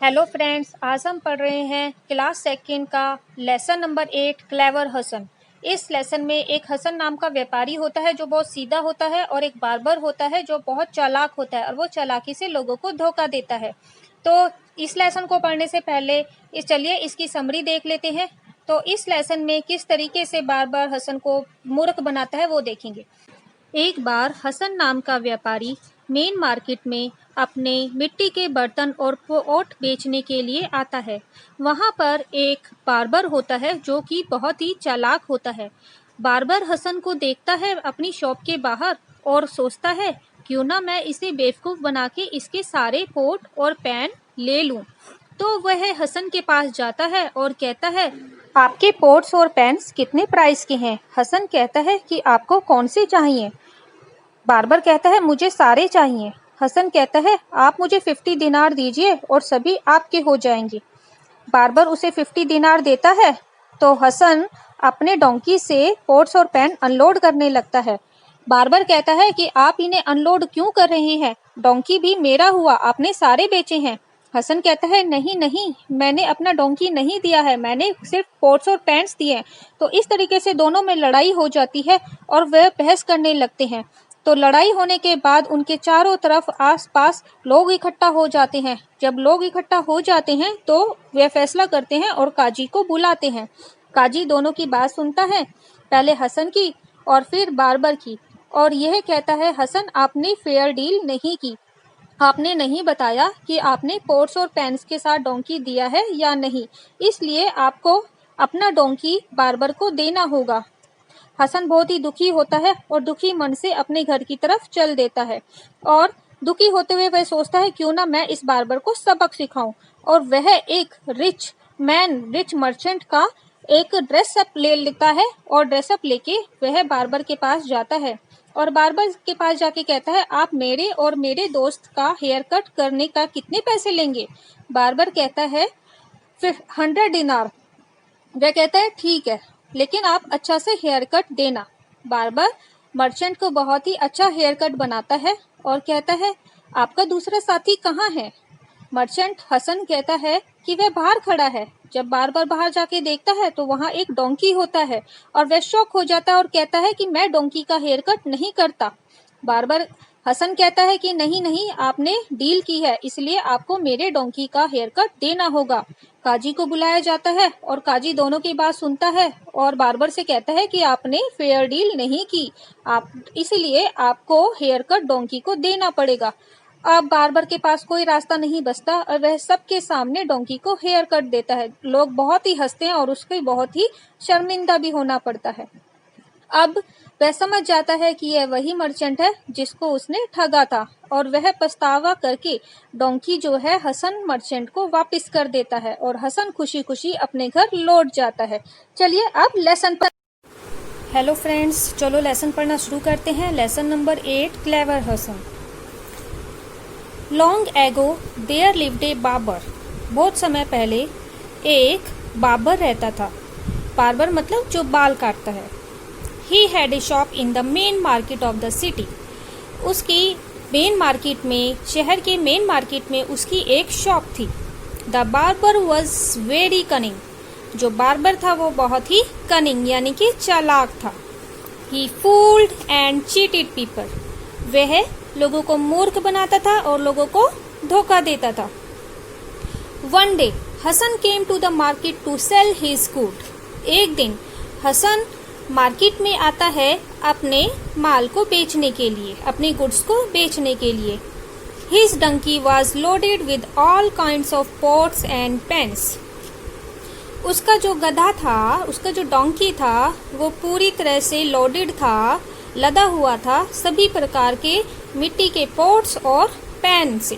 Hello friends, आज हम पढ़ रहे हैं क्लास सेकंड का लेसन नंबर 8 क्लेवर हसन। इस लेसन में एक हसन नाम का व्यापारी होता है जो बहुत सीधा होता है और एक बार्बर होता है जो बहुत चालाक होता है और वो चालाकी से लोगों को धोखा देता है। तो इस लेसन को पढ़ने से पहले चलिए इसकी समरी देख लेते हैं। तो इस लेसन में किस तरीके से बार्बर हसन को मूर्ख बनाता है वो देखेंगे। एक बार हसन नाम का व्यापारी मेन मार्केट में अपने मिट्टी के बर्तन और पॉट बेचने के लिए आता है। वहाँ पर एक बार्बर होता है जो कि बहुत ही चालाक होता है। बार्बर हसन को देखता है अपनी शॉप के बाहर और सोचता है क्यों ना मैं इसे बेवकूफ़ बना के इसके सारे पॉट और पैन ले लूं। तो वह हसन के पास जाता है और कहता है, आपके पॉट्स और पैन्स कितने प्राइस के हैं? हसन कहता है कि आपको कौन से चाहिए? बार्बर कहता है मुझे सारे चाहिए। हसन कहता है आप मुझे 50 दिनार दीजिए और सभी आपके हो जाएंगे। बार्बर उसे 50 दिनार देता है तो हसन अपने डोंकी से पॉट्स और पैन अनलोड करने लगता है। बार्बर कहता है कि आप इन्हें अनलोड क्यों कर रहे हैं? डोंकी भी मेरा हुआ, आपने सारे बेचे हैं। हसन कहता है नहीं नहीं, मैंने अपना डोंकी नहीं दिया है, मैंने सिर्फ पॉट्स और पैन्स दिए हैं। तो इस तरीके से दोनों में लड़ाई हो जाती है और वह बहस करने लगते हैं। तो लड़ाई होने के बाद उनके चारों तरफ आसपास लोग इकट्ठा हो जाते हैं। जब लोग इकट्ठा हो जाते हैं तो वे फैसला करते हैं और काजी को बुलाते हैं। काजी दोनों की बात सुनता है, पहले हसन की और फिर बार्बर की, और यह कहता है हसन आपने फेयर डील नहीं की, आपने नहीं बताया कि आपने पॉट्स और पैन्स के साथ डोंकी दिया है या नहीं, इसलिए आपको अपना डोंकी बार्बर को देना होगा। हसन बहुत ही दुखी होता है और दुखी मन से अपने घर की तरफ चल देता है और दुखी होते हुए वह सोचता है क्यों ना मैं इस बार्बर को सबक सिखाऊं। और वह एक रिच मर्चेंट का एक ड्रेसअप ले लेता है और ड्रेसअप लेके वह बार्बर के पास जाता है और बार्बर के पास जाके कहता है आप मेरे और मेरे दोस्त का हेयर कट करने का कितने पैसे लेंगे? बार्बर कहता है 100 दिनार। वह कहता है ठीक है, लेकिन आप अच्छा से हेयर कट देना। बार्बर मर्चेंट को बहुत ही अच्छा हेयर कट बनाता है और कहता है आपका दूसरा साथी कहाँ है? मर्चेंट हसन कहता है कि वह बाहर खड़ा है। जब बार्बर बाहर जाके देखता है तो वहाँ एक डोंकी होता है और वह शॉक हो जाता है और कहता है कि मैं डोंकी का हेयर कट नहीं करता। बार्बर हसन कहता है कि नहीं नहीं, आपने डील की है, इसलिए आपको मेरे डोंकी का हेयर कट देना होगा। काजी को बुलाया जाता है और काजी दोनों की बात सुनता है और बार्बर से कहता है कि आपने फेयर डील नहीं की, आप इसलिए आपको हेयर कट डोंकी को देना पड़ेगा। अब बार्बर के पास कोई रास्ता नहीं बचता और वह सबके सामने डोंकी को हेयर कट देता है। लोग बहुत ही हंसते हैं और उसको बहुत ही शर्मिंदा भी होना पड़ता है। अब वह समझ जाता है कि यह वही मर्चेंट है जिसको उसने ठगा था और वह पछतावा करके डोंकी जो है हसन मर्चेंट को वापस कर देता है और हसन खुशी खुशी अपने घर लौट जाता है। चलिए अब लेसन पर। हेलो फ्रेंड्स, चलो लेसन पढ़ना शुरू करते हैं। Lesson number 8 clever Hasan. Long ago there lived a barber. बहुत समय पहले एक बार्बर रहता था। बार्बर मतलब जो बाल काटता है। He had a shop in the main market of the city. उसकी मेन मार्केट में, शहर के मेन मार्केट में उसकी एक शॉप थी। The barber was very cunning. जो बार्बर था वो बहुत ही कनिंग यानी कि चालाक था। He fooled and cheated people. वह लोगों को मूर्ख बनाता था और लोगों को धोखा देता था। One day, Hasan came to the market to sell his good. एक दिन हसन मार्केट में आता है अपने माल को बेचने के लिए, अपने गुड्स को बेचने के लिए। His donkey was loaded with all kinds of pots and pans. उसका जो गधा था, उसका जो डोंकी था, वो पूरी तरह से लोडेड था, लदा हुआ था सभी प्रकार के मिट्टी के पॉट्स और पैन से।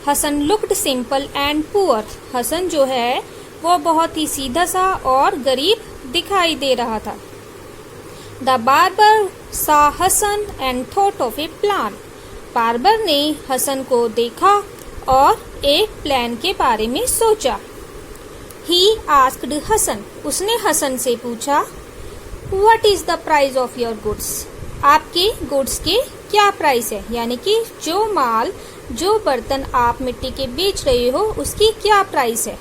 Hasan looked simple and poor. Hasan जो है वो बहुत ही सीधा सा और गरीब दिखाई दे रहा था। The barber saw Hasan and thought of a plan. Barber ने हसन को देखा और एक प्लान के बारे में सोचा। He asked Hasan. उसने हसन से पूछा what is the price of your goods. आपके गुड्स के क्या प्राइस है, यानी कि जो माल जो बर्तन आप मिट्टी के बेच रहे हो उसकी क्या प्राइस है?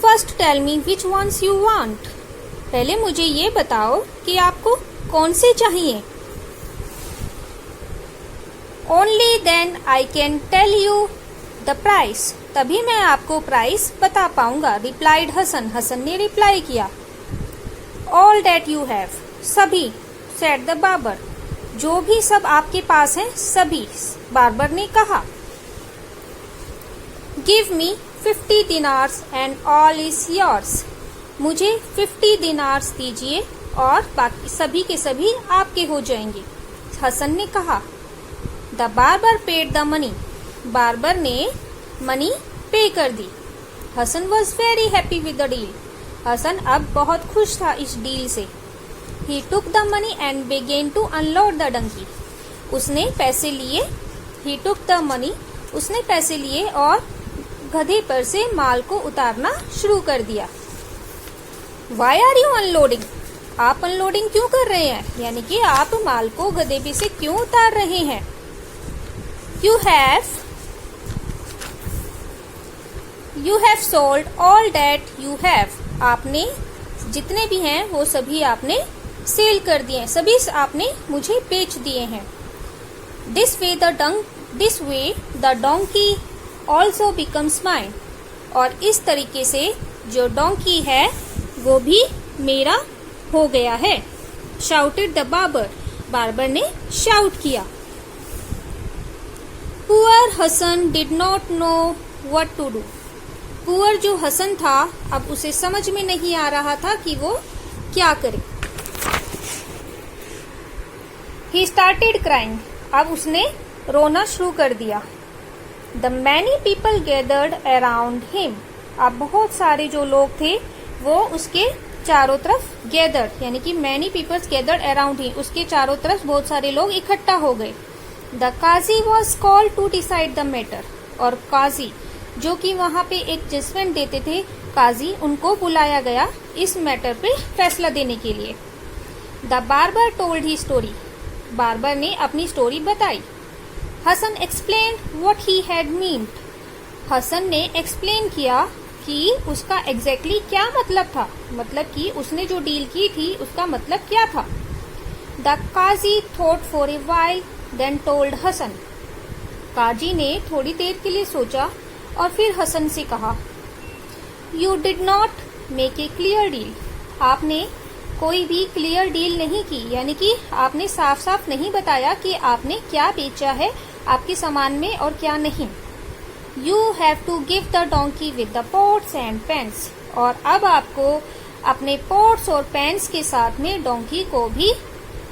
First tell me which ones you want. पहले मुझे ये बताओ कि आपको कौन से चाहिए। Only then I can tell you the price. तभी मैं आपको प्राइस बता पाऊंगा, रिप्लाइड हसन। हसन ने रिप्लाई किया। ऑल डेट यू हैव, सभी, सेड द बार्बर। जो भी सब आपके पास है सभी, बार्बर ने कहा। Give me 50 dinars and all is yours. मुझे 50 दिनार्स दीजिए और बाकी सभी के सभी आपके हो जाएंगे, हसन ने कहा। The barber paid the money. Barber ने मनी पे कर दी। Hasan was very happy with the deal. Hasan अब बहुत खुश था इस डील से। He took the money and began to unload the donkey. उसने पैसे लिए। He took the money. उसने पैसे लिए और गधे पर से माल को उतारना शुरू कर दिया। Why are you unloading? आप अनलोडिंग क्यों कर रहे हैं? यानी कि आप माल को गधे पे से क्यों उतार रहे हैं? You have sold all that you have. आपने जितने भी हैं वो सभी आपने सेल कर दिए हैं, सभी आपने मुझे बेच दिए हैं। This way the donkey also becomes mine. और इस तरीके से जो डोंकी है वो भी मेरा हो गया है। Shouted the barber. बार्बर ने शाउट किया। Poor Hassan did not know what to do. Poor जो हसन था अब उसे समझ में नहीं आ रहा था कि वो क्या करे। He started crying. अब उसने रोना शुरू कर दिया। The many people gathered around him. अब बहुत सारे जो लोग थे वो उसके चारों तरफ gathered, यानी कि many people gathered around him. उसके चारों तरफ बहुत सारे लोग इकट्ठा हो गए। The Qazi was called to decide the matter. और काजी जो कि वहाँ पे एक जजमेंट देते थे, काजी, उनको बुलाया गया इस मैटर पे फैसला देने के लिए। The barber told he story. Barber ने अपनी स्टोरी बताई। Hasan explain what he had meant. Hasan ने एक्सप्लेन किया कि उसका एग्जैक्टली क्या मतलब था, मतलब कि उसने जो डील की थी उसका मतलब क्या था। The qazi thought for a while then told Hasan. काजी ने थोड़ी देर के लिए सोचा और फिर हसन से कहा, you did not make a clear deal. आपने कोई भी क्लियर डील नहीं की, यानी कि आपने साफ साफ नहीं बताया कि आपने क्या बेचा है आपके सामान में और क्या नहीं। You have to give the donkey with the pots and pans. और अब आपको अपने पॉट्स और पैंस के साथ में डोंकी को भी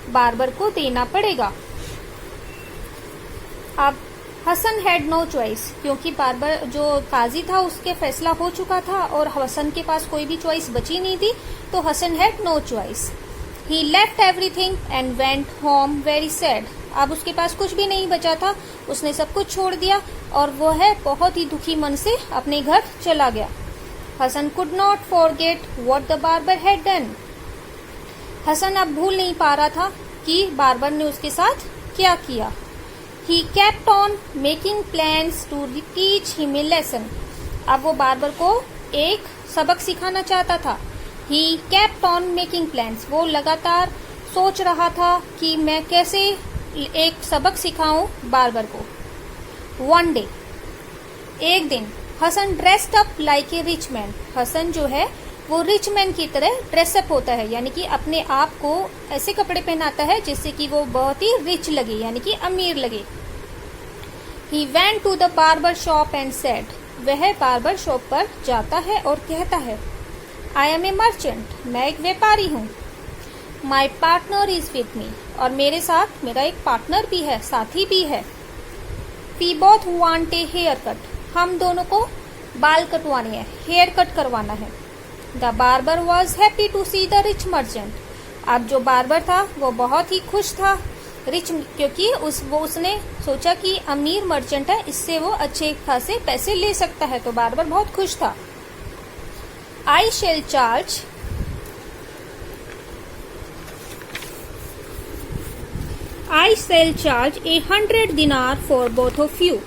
बार्बर को देना पड़ेगा। अब हसन हैड नो चॉइस, क्योंकि बार्बर जो काजी था उसके फैसला हो चुका था और हसन के पास कोई भी चॉइस बची नहीं थी, तो Hasan had no choice. He left everything and went home very sad. अब उसके पास कुछ भी नहीं बचा था, उसने सब कुछ छोड़ दिया और वो है बहुत ही दुखी मन से अपने घर चला गया। Hasan could not forget what the barber had done. Hasan अब भूल नहीं पा रहा था कि बार्बर ने उसके साथ क्या किया। He kept on making plans to teach him a lesson. अब वो बार्बर को एक सबक सिखाना चाहता था। He kept on making plans. वो लगातार सोच रहा था कि मैं कैसे एक सबक सिखाऊं बार्बर को। One day, एक दिन, Hasan dressed up like a rich man. Hasan जो है वो रिच मैन की तरह ड्रेसअप होता है, यानी कि अपने आप को ऐसे कपड़े पहनाता है जिससे कि वो बहुत ही रिच लगे, यानी कि अमीर लगे। He went to the barber shop and said. वह बार्बर शॉप पर जाता है और कहता है, I am a merchant. मैं एक व्यापारी हूँ। My partner is with me. और मेरे साथ मेरा एक पार्टनर भी है, साथी भी है। We both want a haircut. हम दोनों को बाल कटवाने हैं, हेयर कट करवाना है। The barber was happy to see the rich merchant. अब जो बार्बर था वो बहुत ही खुश था, रिच, क्योंकि उसने सोचा कि अमीर मर्चेंट है, इससे वो अच्छे खासे पैसे ले सकता है, तो बार्बर बहुत खुश था। I shall charge I shall charge 100 dinar for both of you.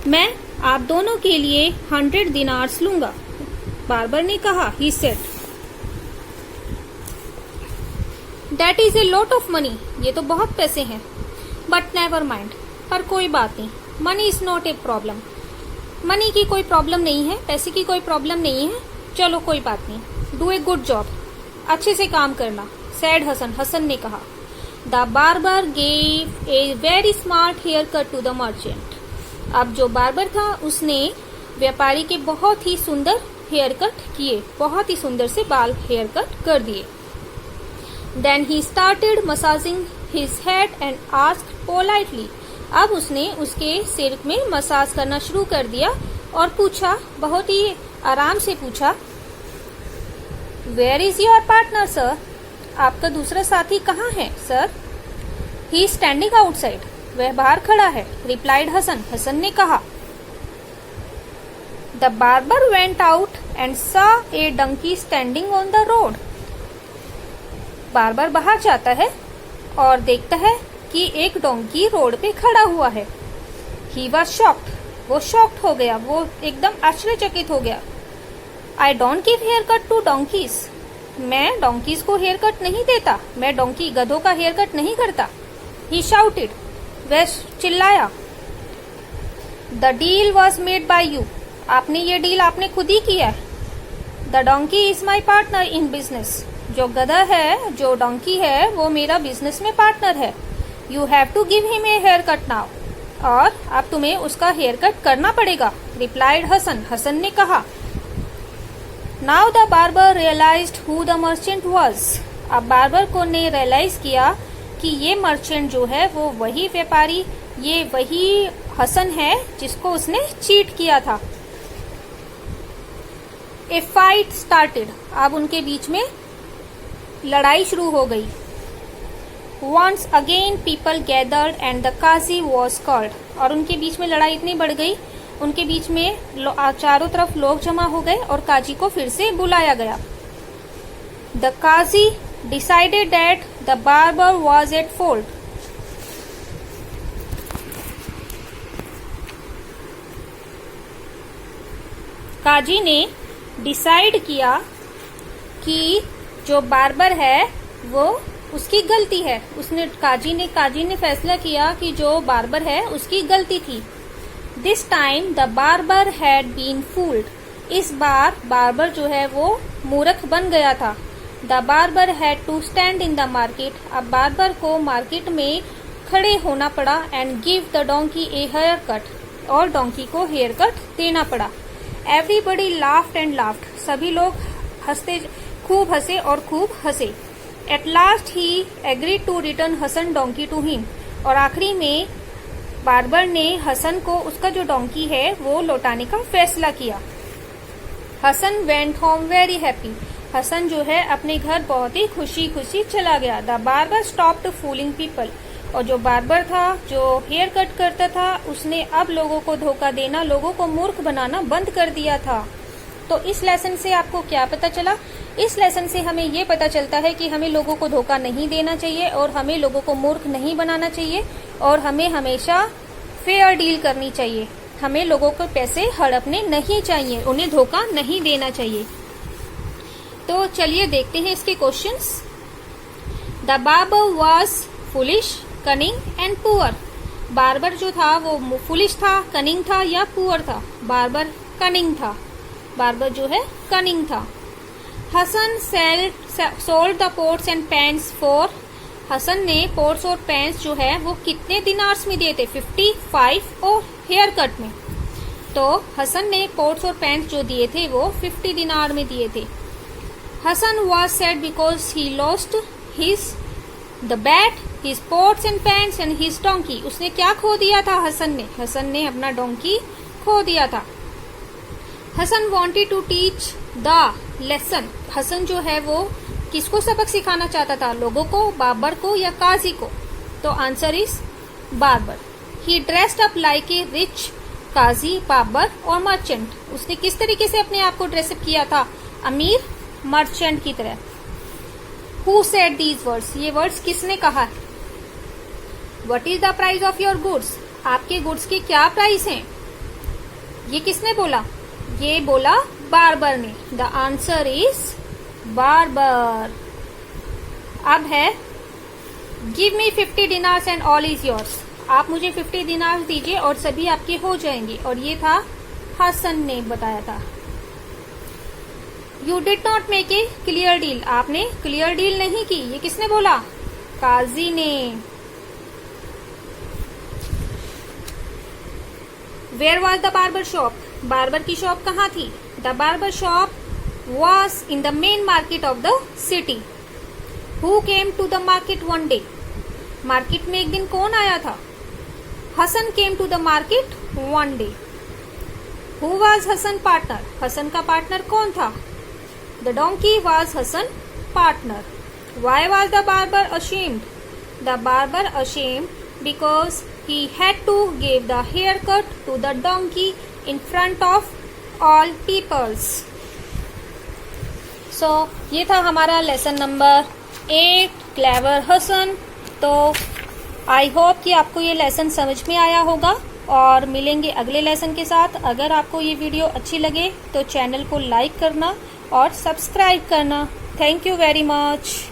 मैं आप दोनों के लिए 100 dinars लूंगा। बार्बर ने कहा, he said. That is a lot of money. ये तो बहुत पैसे हैं। But never mind. पर कोई बात नहीं। Money is not a problem. Money की कोई प्रॉब्लम नहीं है, पैसे की कोई प्रॉब्लम नहीं है। चलो कोई बात नहीं। डू ए गुड जॉब, अच्छे से काम करना। सैड हसन, हसन ने कहा। The barber gave a very smart hair cut to the merchant. अब जो बार्बर था उसने व्यापारी के बहुत ही सुंदर हेयर कट किए, बहुत ही सुंदर से बाल हेयर कट कर दिए। Then he started massaging his head and asked politely. अब उसने उसके सिर में मसाज करना शुरू कर दिया और पूछा, बहुत ही आराम से पूछा, where is your partner sir? आपका दूसरा साथी कहाँ है sir? He is standing outside. वह बाहर खड़ा है। रिप्लाइड हसन, हसन ने कहा। The barber went out and saw a donkey standing on the road. Barber बाहर जाता है और देखता है कि एक डोंकी रोड पे खड़ा हुआ है। He was shocked. वो शॉक्ड हो गया, वो एकदम आश्चर्यचकित हो गया। I don't give hair cut to donkeys. मैं डोंकीज को हेयर कट नहीं देता, मैं डोंकी गधों का हेयर कट नहीं करता। ही शाउटेड। वह चिल्लाया। The deal was made by you. आपने ये डील आपने खुद ही किया है। The donkey is my partner in business. जो गधा है, जो डोंकी है, वो मेरा बिजनेस में पार्टनर है। You have to give him a hair cut now. और अब तुम्हें उसका हेयर कट करना पड़ेगा। रिप्लाइड हसन, हसन ने कहा। Now the barber realised who the merchant was. अब बार्बर को ने रियलाइज किया कि ये मर्चेंट जो है वो वही व्यापारी, ये वही हसन है जिसको उसने चीट किया था। ए फाइट स्टार्टेड। अब उनके बीच में लड़ाई शुरू हो गई। Once again people gathered and the Qazi was called। और उनके बीच में लड़ाई इतनी बढ़ गई, उनके बीच में चारों तरफ लोग जमा हो गए और काजी को फिर से बुलाया गया। The Qazi decided that the barber was at fault। काजी ने डिसाइड किया कि जो बार्बर है वो उसकी गलती है। उसने काजी ने फैसला किया कि जो बार्बर है उसकी गलती थी। This time the barber had been fooled. इस बार बार्बर जो है वो मूर्ख बन गया था। The barber had to stand in the market. अब बार्बर को मार्केट में खड़े होना पड़ा and give the donkey a hair cut. और डोंकी को हेयर कट देना पड़ा। Everybody laughed and laughed. सभी लोग खूब हंसे और खूब हंसे। At last he agreed to return Hasan donkey to him. और आखिरी में बार्बर ने हसन को उसका जो डोंकी है वो लौटाने का फैसला किया। Hasan went home very happy. Hasan जो है अपने घर बहुत ही खुशी खुशी चला गया। The barber stopped fooling people. और जो बार्बर था, जो हेयर कट करता था, उसने अब लोगों को धोखा देना, लोगों को मूर्ख बनाना बंद कर दिया था। तो इस लेसन से आपको क्या पता चला? इस लेसन से हमें ये पता चलता है कि हमें लोगों को धोखा नहीं देना चाहिए और हमें लोगों को मूर्ख नहीं बनाना चाहिए और हमें हमेशा फेयर डील करनी चाहिए। हमें लोगों को पैसे हड़पने नहीं चाहिए, उन्हें धोखा नहीं देना चाहिए। तो चलिए देखते हैं इसके questions. The barber was foolish, cunning and poor. Barber जो था वो फुलिश था, कनिंग था या पुअर था? बार्बर कनिंग था। बार्बर जो है कनिंग था। Hasan sold the pots and pans for. Hasan ने पोट्स और पैंस जो है वो कितने दिनार्स में दिए थे? 55 और हेयर कट में। तो हसन ने पोट्स और पैंस जो दिए थे वो 50 दिनार में दिए थे। Hasan was sad because he lost his the bat, his pots and pans and his donkey. उसने क्या खो दिया था? हसन ने अपना डोंकी खो दिया था। Hasan wanted to teach the lesson. Hasan जो है वो किसको सबक सिखाना चाहता था? लोगों को, बार्बर को या काजी को? तो answer is barber. He dressed up like a rich qazi, barber और मर्चेंट। उसने किस तरीके से अपने आप को ड्रेसअप किया था? अमीर मर्चेंट की तरह। Who said these words? ये वर्ड्स किसने कहा है? What is the price of your goods? आपके गुड्स की क्या प्राइस है? ये किसने बोला? ये बोला बार्बर ने। The answer is barber. अब है give me 50 dinars and all is yours. आप मुझे 50 dinars दीजिए और सभी आपके हो जाएंगे। और ये था हसन ने बताया था। You did not make a clear deal. आपने क्लियर डील नहीं की। ये किसने बोला? काजी ने। Where was the barber shop? Barber की शॉप कहाँ थी? The barber shop was in the main market of the city. Who came to the market one day? Market में एक दिन कौन आया था? Hasan came to the market one day. Who was Hasan partner? Hasan का पार्टनर कौन था? The donkey was Hasan partner. Why was the barber ashamed? The barber ashamed because he had to give the haircut to the donkey in front of all peoples. So ये था हमारा lesson number 8 clever Hasan. तो I hope कि आपको ये lesson समझ में आया होगा और मिलेंगे अगले लेसन के साथ। अगर आपको ये वीडियो अच्छी लगे तो चैनल को लाइक करना और सब्सक्राइब करना। Thank you very much.